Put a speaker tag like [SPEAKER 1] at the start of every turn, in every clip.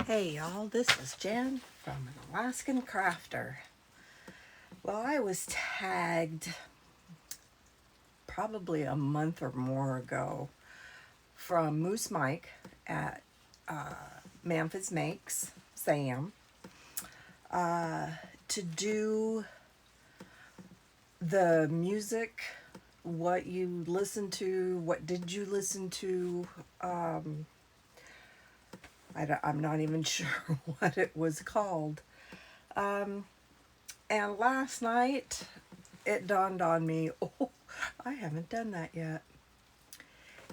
[SPEAKER 1] Hey y'all, this is Jen from an Alaskan Crafter. Well, I was tagged probably a month or more ago from Moose Mike at Manfa's Makes, Sam, to do the music, what you listen to, what did you listen to. I'm not even sure what it was called. Um, and last night, it dawned on me, oh, I haven't done that yet.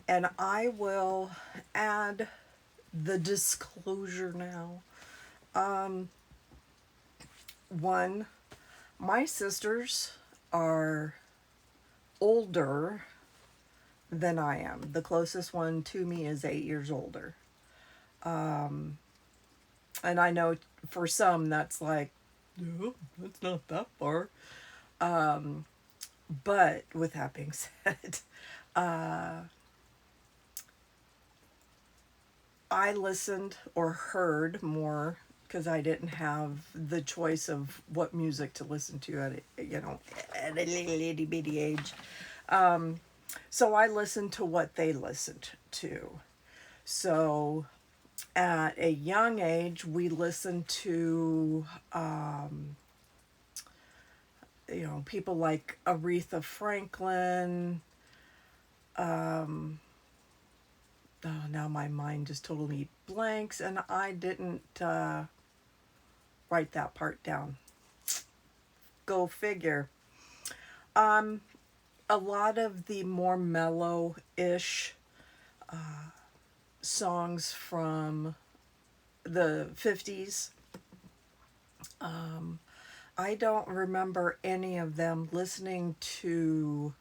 [SPEAKER 1] And I will add the disclosure now. Um, One, my sisters are older than I am. The closest one to me is 8 years older. And I know for some that's like, no, that's not that far. But with that being said, I listened or heard more because I didn't have the choice of what music to listen to at a little itty bitty age. So I listened to what they listened to. So at a young age, we listened to people like Aretha Franklin. Oh, now my mind just totally blanks, and I didn't write that part down. Go figure. A lot of the more mellow-ish songs from the 50s. I don't remember any of them listening to,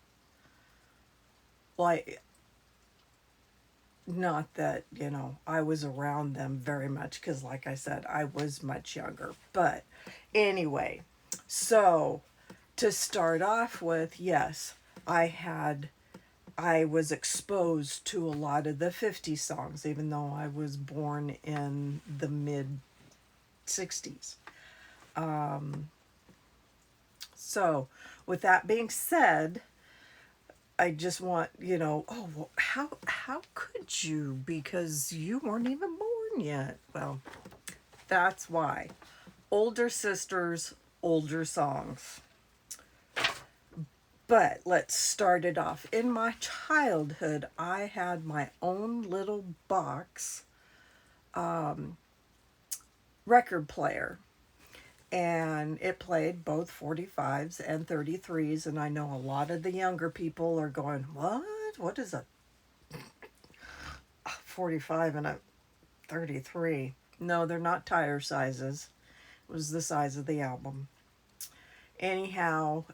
[SPEAKER 1] like, not that, I was around them very much because, like I said, I was much younger. But anyway, so to start off with, yes, I was exposed to a lot of the 50 songs, even though I was born in the mid 60s. So, with that being said, I just want, oh, well, how could you? Because you weren't even born yet. Well, that's why. Older sisters, older songs. But let's start it off. In my childhood, I had my own little box record player. And it played both 45s and 33s. And I know a lot of the younger people are going, what? What is a 45 and a 33? No, they're not tire sizes. It was the size of the album. Anyhow,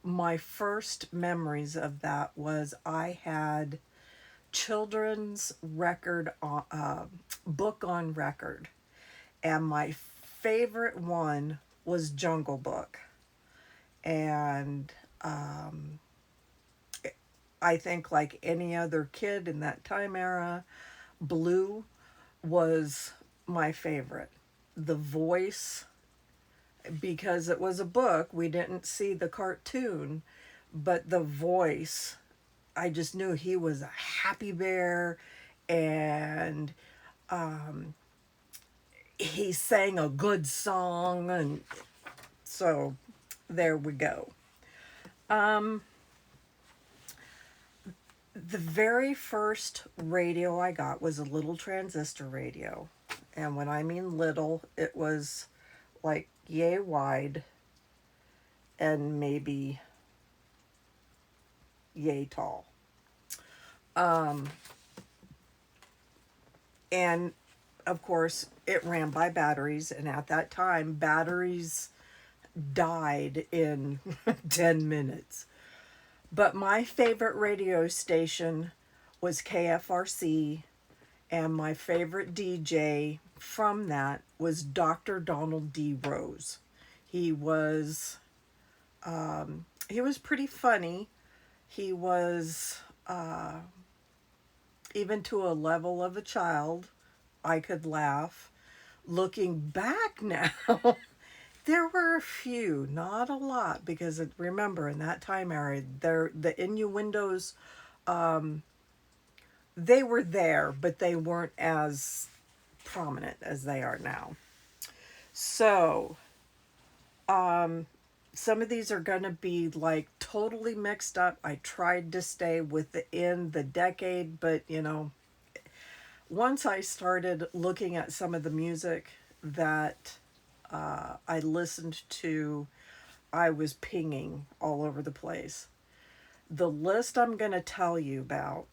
[SPEAKER 1] my first memories of that was I had children's record book on record, and my favorite one was Jungle Book. And I think, like any other kid in that time era, Blue was my favorite. The voice, because it was a book, we didn't see the cartoon, but the voice, I just knew he was a happy bear, and he sang a good song, and so there we go. The very first radio I got was a little transistor radio. And when I mean little, it was like yay wide and maybe yay tall. And of course, it ran by batteries. And at that time, batteries died in 10 minutes. But my favorite radio station was KFRC, and my favorite DJ from that was Dr. Donald D. Rose. He was he was pretty funny. He was even to a level of a child, I could laugh. Looking back now, there were a few, not a lot, because remember in that time era, the innuendos, they were there, but they weren't as prominent as they are now. So, some of these are going to be like totally mixed up. I tried to stay within the decade, but once I started looking at some of the music that I listened to, I was pinging all over the place. The list I'm going to tell you about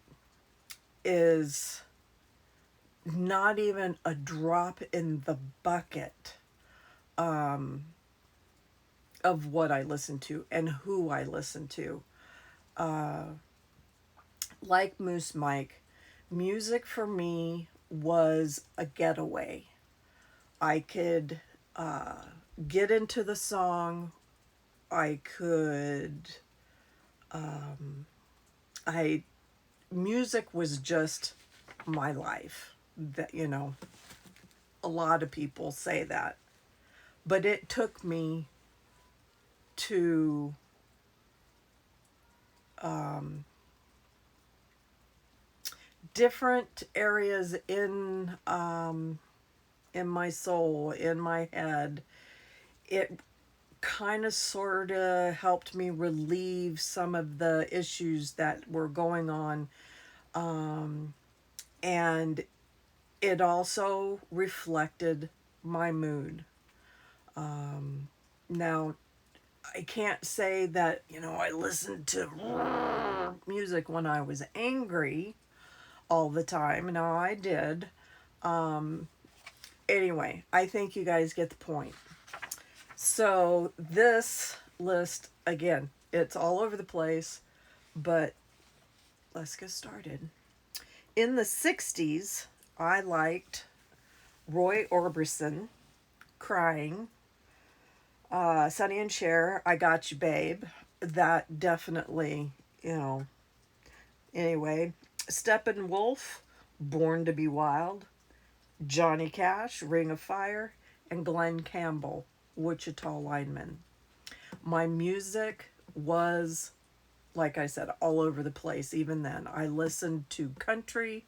[SPEAKER 1] is not even a drop in the bucket of what I listen to and who I listen to. Like Moose Mike, music for me was a getaway. I could get into the song. I could, I, music was just my life. That, a lot of people say that. But it took me to different areas in my soul, in my head. It kind of sort of helped me relieve some of the issues that were going on. And it also reflected my mood. Now, I can't say that, I listened to music when I was angry all the time. No, I did. Anyway, I think you guys get the point. So, this list, again, it's all over the place, but let's get started. In the 60s, I liked Roy Orbison, Crying, Sonny and Cher, I Got You Babe. That definitely, anyway. Steppenwolf, Born to Be Wild, Johnny Cash, Ring of Fire, and Glenn Campbell, Wichita Lineman. My music was, like I said, all over the place even then. I listened to country,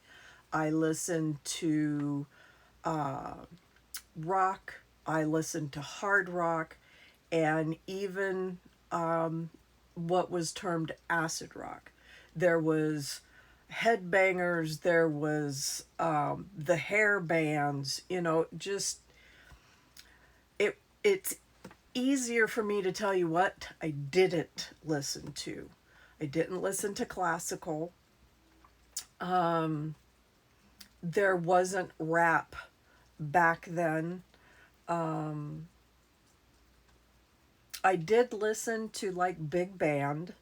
[SPEAKER 1] I listened to rock, I listened to hard rock, and even what was termed acid rock. There was headbangers, there was the hair bands, just it's easier for me to tell you what I didn't listen to. I didn't listen to classical. There wasn't rap back then. I did listen to like big band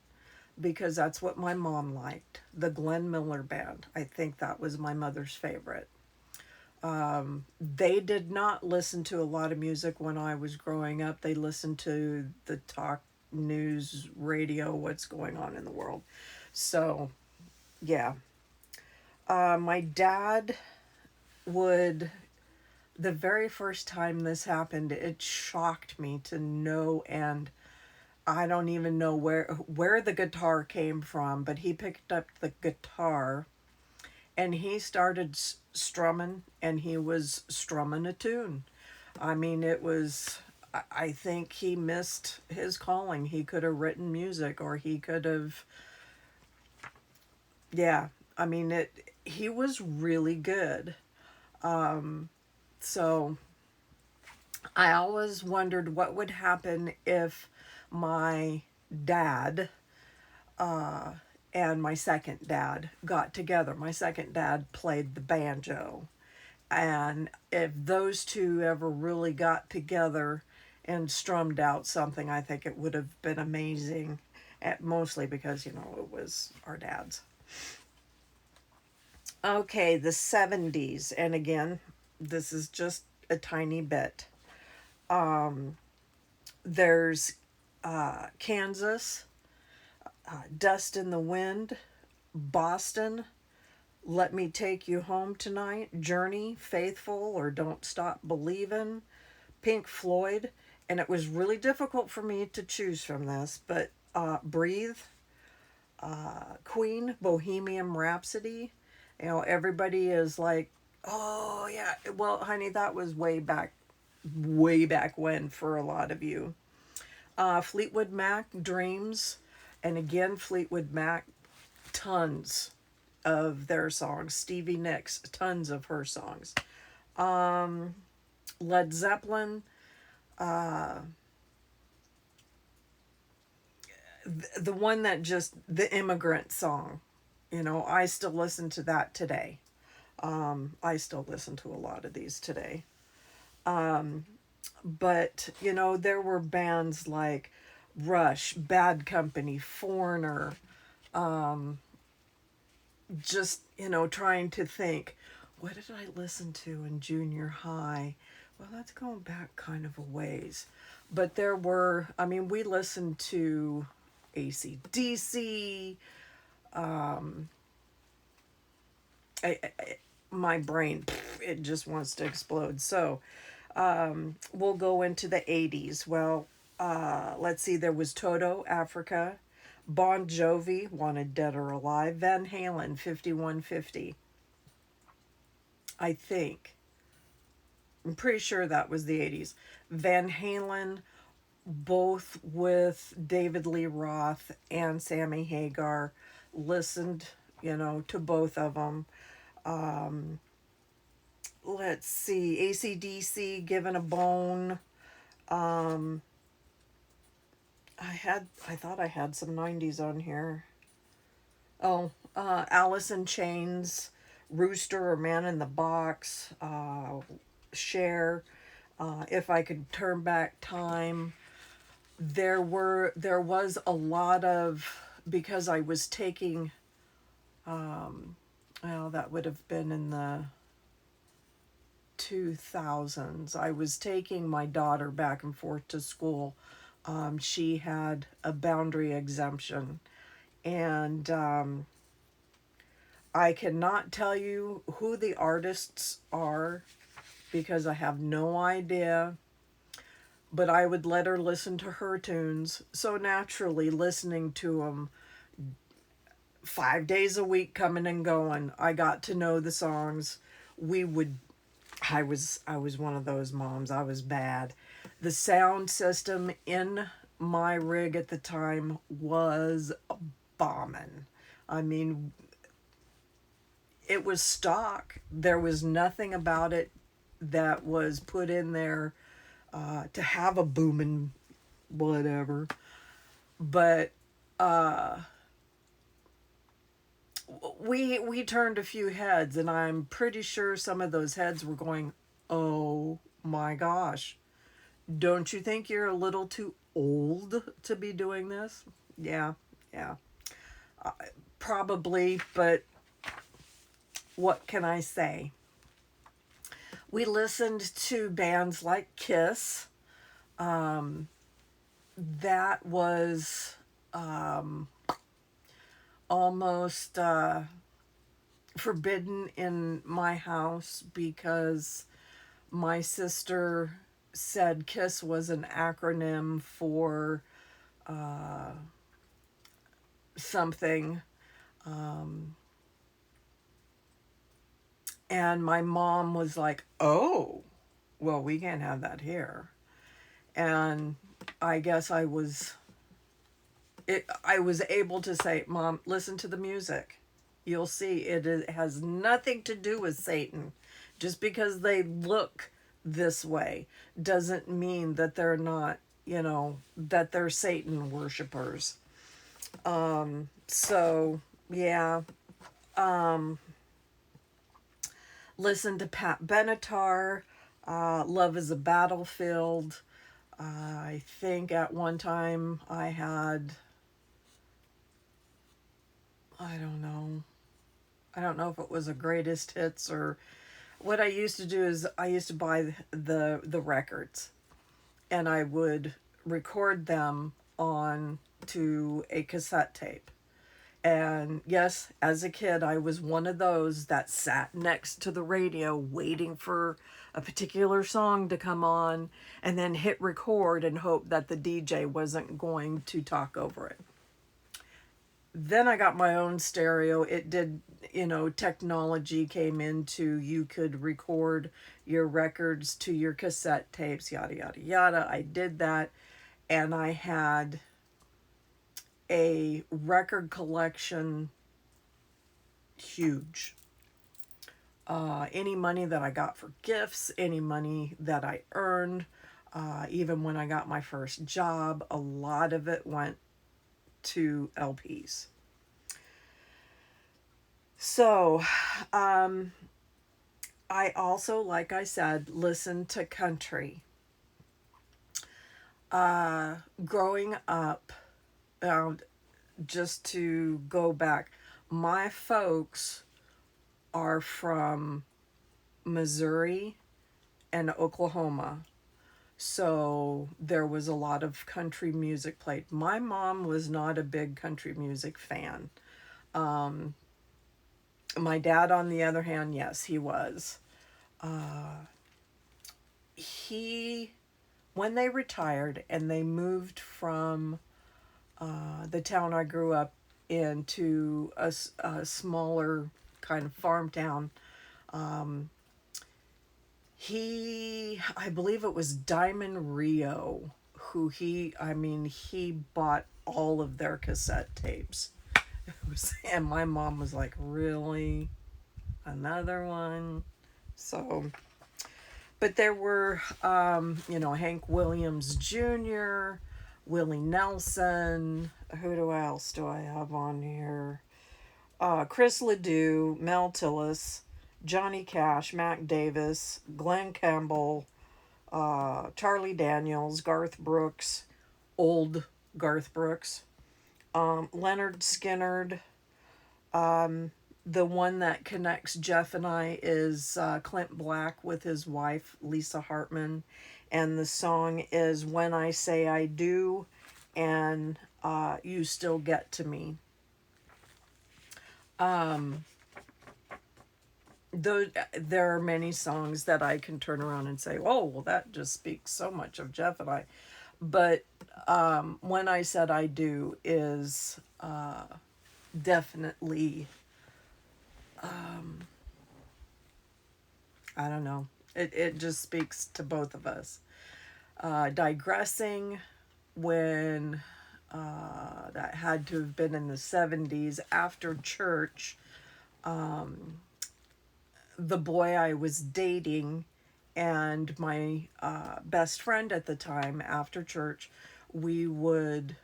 [SPEAKER 1] because that's what my mom liked. The Glenn Miller Band. I think that was my mother's favorite. They did not listen to a lot of music when I was growing up. They listened to the talk news, radio, what's going on in the world. So, yeah. My dad would, the very first time this happened, it shocked me to no end. I don't even know where the guitar came from, but he picked up the guitar and he started strumming, and he was strumming a tune. I mean, it was, I think he missed his calling. He could have written music, or he could have, yeah, I mean, he was really good. So I always wondered what would happen if my dad and my second dad got together. My second dad played the banjo. And if those two ever really got together and strummed out something, I think it would have been amazing. Mostly because, it was our dad's. Okay, the 70s. And again, this is just a tiny bit. There's Kansas, Dust in the Wind, Boston, Let Me Take You Home Tonight, Journey, Faithful, or Don't Stop Believin', Pink Floyd. And it was really difficult for me to choose from this, but Breathe, Queen, Bohemian Rhapsody. You know, everybody is like, oh, yeah. Well, honey, that was way back when for a lot of you. Fleetwood Mac, Dreams. And again, Fleetwood Mac, tons of their songs. Stevie Nicks, tons of her songs. Led Zeppelin, the one that just, the Immigrant Song. You know, I still listen to that today. I still listen to a lot of these today. But, you know, there were bands like Rush, Bad Company, Foreigner, just, you know, trying to think, what did I listen to in junior high? Well, that's going back kind of a ways. But there were, I mean, we listened to AC/DC. My brain, it just wants to explode. So we'll go into the 80s. Well, let's see, there was Toto, Africa, Bon Jovi, Wanted Dead or Alive, Van Halen, 5150. I think. I'm pretty sure that was the 80s. Van Halen, both with David Lee Roth and Sammy Hagar, listened, you know, to both of them. Let's see, AC/DC, Given a Bone. I thought I had some 90s on here. Oh, Alice in Chains, Rooster or Man in the Box, Cher, If I Could Turn Back Time. There was a lot of, because I was taking, well, that would have been in the 2000s. I was taking my daughter back and forth to school. She had a boundary exemption, and I cannot tell you who the artists are because I have no idea, but I would let her listen to her tunes. So naturally, listening to them 5 days a week, coming and going, I got to know the songs. We would, I was one of those moms. I was bad. The sound system in my rig at the time was bombing. I mean, it was stock. There was nothing about it that was put in there to have a booming whatever. But we turned a few heads, and I'm pretty sure some of those heads were going, "Oh my gosh, don't you think you're a little too old to be doing this?" Yeah, yeah, probably. But what can I say? We listened to bands like Kiss. That was almost forbidden in my house because my sister said KISS was an acronym for something. And my mom was like, oh, well, we can't have that here. And I guess I was able to say, Mom, listen to the music. You'll see it has nothing to do with Satan. Just because they look this way doesn't mean that they're not, you know, that they're Satan worshipers. So, yeah. Listen to Pat Benatar, Love is a Battlefield. I think at one time I had, I don't know. I don't know if it was a greatest hits or what I used to do is I used to buy the records and I would record them on to a cassette tape. And yes, as a kid, I was one of those that sat next to the radio waiting for a particular song to come on and then hit record and hope that the DJ wasn't going to talk over it. Then I got my own stereo. It did, technology came into, you could record your records to your cassette tapes, yada, yada, yada. I did that. And I had a record collection, huge. Any money that I got for gifts, any money that I earned, even when I got my first job, a lot of it went to LPs. So, I also, like I said, listened to country. Growing up, just to go back, my folks are from Missouri and Oklahoma. So there was a lot of country music played. My mom was not a big country music fan. My dad, on the other hand, yes, he was. He, when they retired and they moved from the town I grew up in to a smaller kind of farm town, I believe it was Diamond Rio, he bought all of their cassette tapes. And my mom was like, really? Another one? So, but there were, Hank Williams Jr., Willie Nelson. Who else do I have on here? Chris Ledoux, Mel Tillis, Johnny Cash, Mac Davis, Glenn Campbell, Charlie Daniels, Garth Brooks, old Garth Brooks, Leonard Skinnard. The one that connects Jeff and I is Clint Black with his wife, Lisa Hartman. And the song is When I Say I Do and You Still Get to Me. Though there are many songs that I can turn around and say, oh, well, that just speaks so much of Jeff and I. But When I Said I Do is definitely, I don't know, it just speaks to both of us. Digressing, when that had to have been in the 70s after church, the boy I was dating and my best friend at the time after church, we would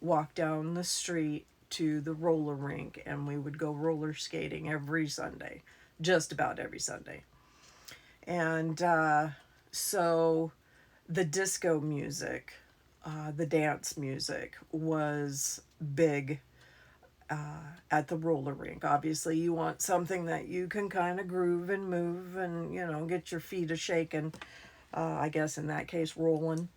[SPEAKER 1] walk down the street to the roller rink and we would go roller skating every Sunday, just about every Sunday. And so the disco music, the dance music was big at the roller rink. Obviously, you want something that you can kind of groove and move and, get your feet a shaking. I guess in that case, rolling.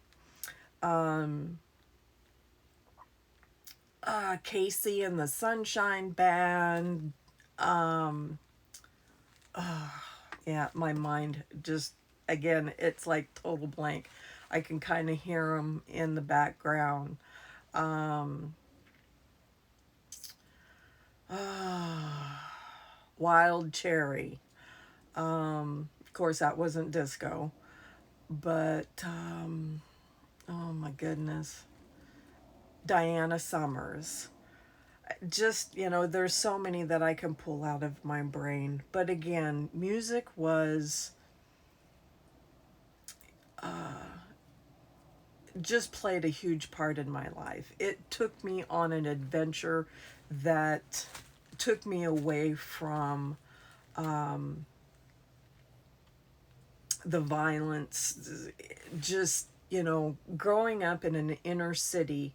[SPEAKER 1] Casey and the Sunshine Band. Yeah, my mind just, again, it's like total blank. I can kind of hear them in the background. Wild Cherry. Of course, that wasn't disco, but oh my goodness, Diana Summers. Just, there's so many that I can pull out of my brain. But again, music was just played a huge part in my life. It took me on an adventure that took me away from the violence. Just, growing up in an inner city,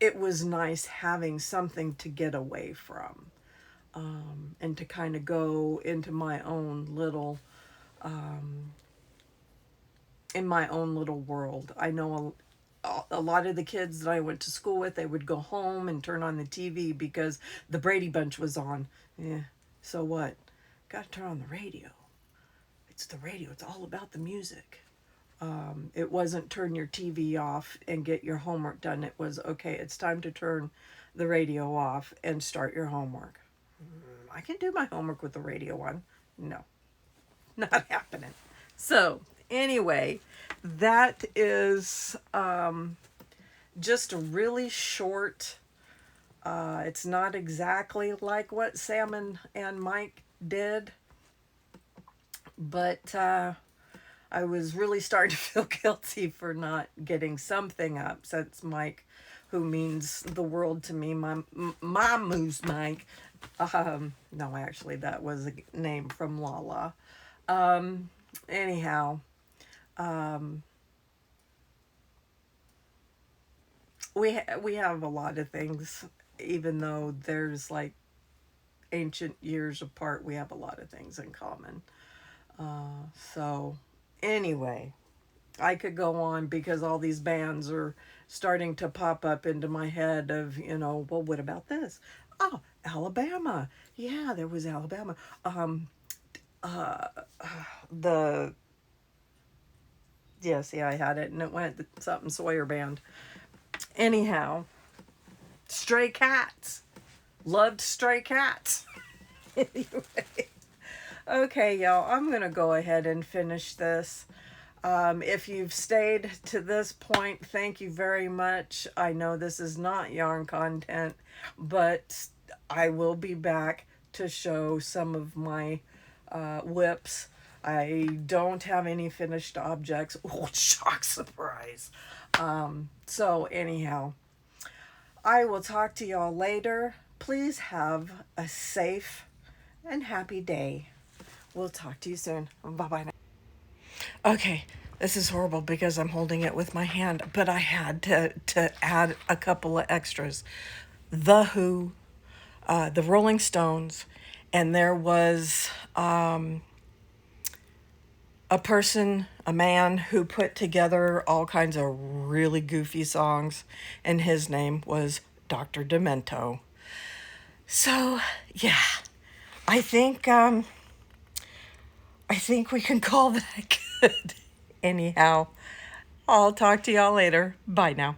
[SPEAKER 1] it was nice having something to get away from, and to kind of go into my own little, in my own little world. I know a lot of the kids that I went to school with, they would go home and turn on the TV because the Brady Bunch was on. Yeah. So what? Got to turn on the radio. It's the radio. It's all about the music. It wasn't turn your TV off and get your homework done. It was, okay, it's time to turn the radio off and start your homework. I can do my homework with the radio on. No, not happening. So, anyway, that is just a really short, it's not exactly like what Sam and Mike did, but I was really starting to feel guilty for not getting something up, since Mike, who means the world to me, my moose Mike. No, actually, that was a name from Lala. Anyhow, we have a lot of things, even though there's like ancient years apart. We have a lot of things in common. So, anyway, I could go on because all these bands are starting to pop up into my head of, well, what about this? Oh, Alabama. Yeah, there was Alabama. The Yes, yeah, I had it, and it went something Sawyer band. Anyhow, Stray Cats. Loved Stray Cats. Anyway, okay, y'all, I'm gonna go ahead and finish this. If you've stayed to this point, thank you very much. I know this is not yarn content, but I will be back to show some of my whips. I don't have any finished objects. Oh, shock surprise. So anyhow, I will talk to y'all later. Please have a safe and happy day. We'll talk to you soon. Bye-bye now. Okay, this is horrible because I'm holding it with my hand, but I had to add a couple of extras. The Who, the Rolling Stones, and there was a man who put together all kinds of really goofy songs, and his name was Dr. Demento. So, yeah, I think we can call that good. Anyhow, I'll talk to y'all later. Bye now.